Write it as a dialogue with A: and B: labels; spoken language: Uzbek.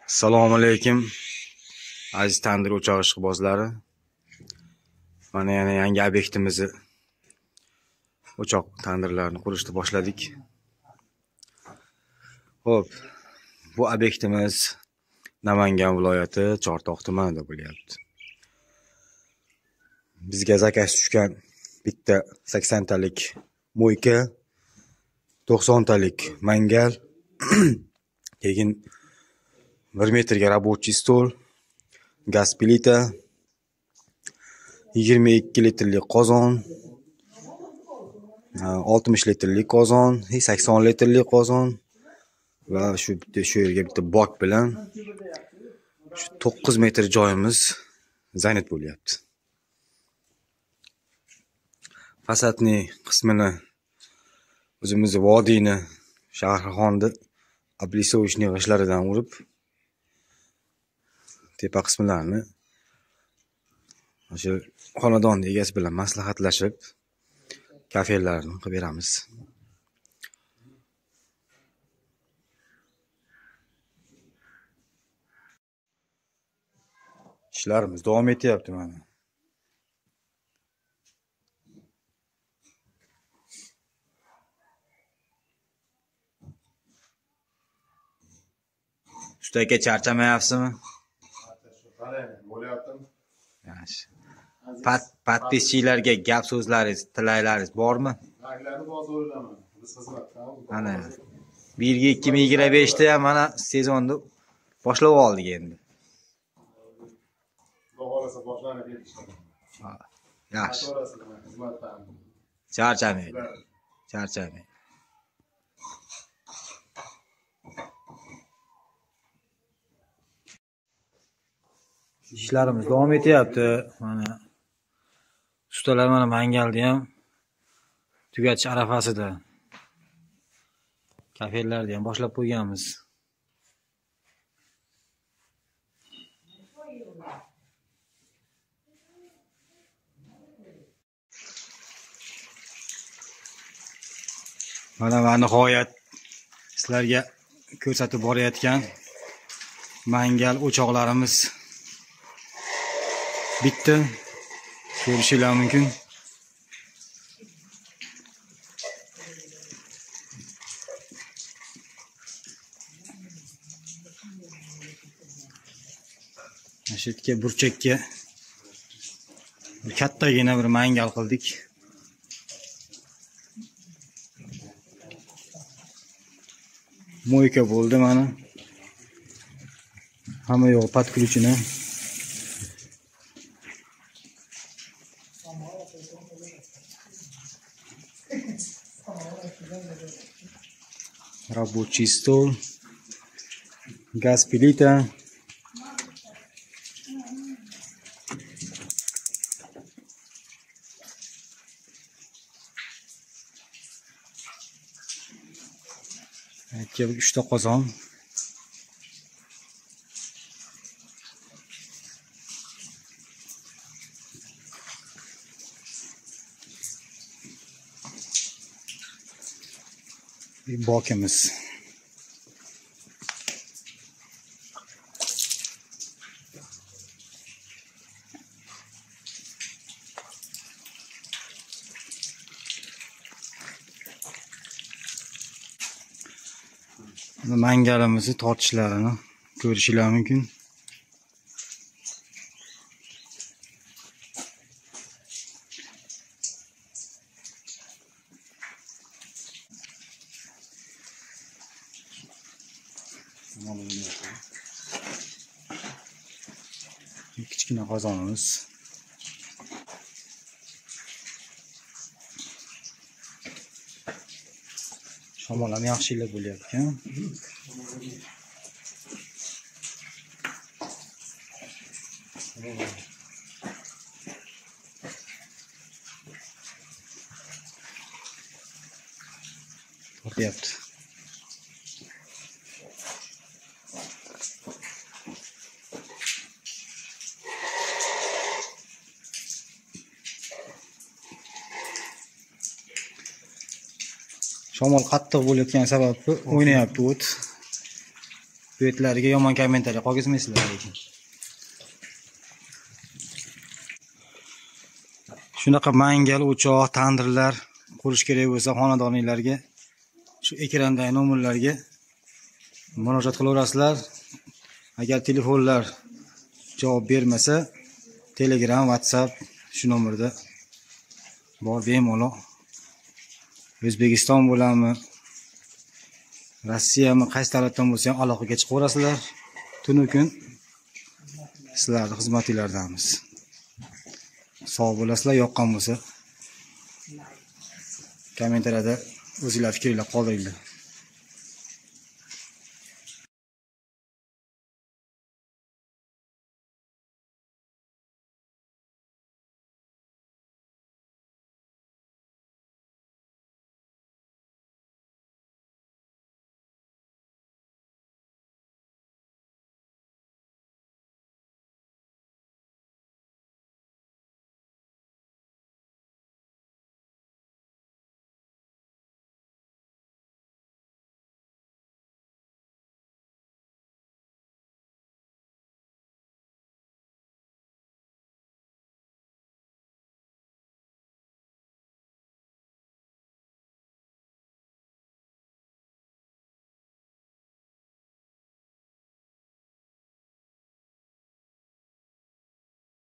A: Assalomu alaykum aziz tandir o'choq ishqibozlari. Mana yana yangi obyektimizni o'choq tandirlarini qurishni boshladik. Xo'p, bu obyektimiz Namangan viloyati Chortoq tumanida bo'lyapti. Bizga zakaz tushgan bitta 80 talik mo'yka, 90 talik mangal, keyin 1 metrga рабочий stol, gaz plita, 22 litrlik qozon, 60 litrlik qozon, 80 litrlik qozon va shu yerga bitta bok bilan 9 metr joyimiz zanit bo'lyapti. Fasadning qismini o'zimizni vodiyni Shahrixonni oblisovishni g'ishlaridan urib, tepa qismlarini o'sha xonadon egasi bilan maslahatlashib kafelarni qilib beramiz. Ishlarimiz davom etyapti mana. Usta aka, charchamayapsizmi? Yaxshi. Podpischilarga gap so'zlaringiz, tilaklaringiz bormi? Biz xizmatdamiz. Mana 1-2025 da ham mana sezonni boshlab oldik endi. Xudo boshlanib ketishdi. Yaxshi. Charchamaydi. Charchamaydi. İşlerimiz devam etyapti. Mana ustalar mana mangalni ham tugatish arafasida. Kafelarni ham boshlab qo'yganmiz. Mana nihoyat sizlarga ko'rsatib borayotgan mangal o'choqlarimiz bitti. Ko'rishinglar mumkin. Shu yerga burchakka kattagina bir mangal qildik. Mo'yka bo'ldi mana. Hamma yo'q podключено. Рабочий стол, газ плита, uchta qozon, bir bokimiz. Mangalimizni tortishlarini ko'rishinglar mumkin. Kichkina qozonimiz. Shamol ham yaxshilab bo'lyapti. Tortyapti. Shamol qattiq bo'layotgan sababli o'ynayapti o't. Bu etlariga yomon kommentariy qolgizmaysizlar lekin. Shunaqa mangal, o'choq, tandirlar qurish kerak bo'lsa xonadoninglarga shu ekrandagi nomerlarga murojaat qilaverasizlar. Agar telefonlar javob bermasa, Telegram, WhatsApp shu nomerda bor bemalol. O'zbekiston bo'ladimi, Rossiyami, qaysi davlatdan bo'lsa ham aloqaga chiqaverasizlar. Tunu kun sizlarning xizmatinglardamiz. Sog' bo'lasizlar, yoqqan bo'lsa kommentariyada o'zingizlar fikringlarni qoldiringlar.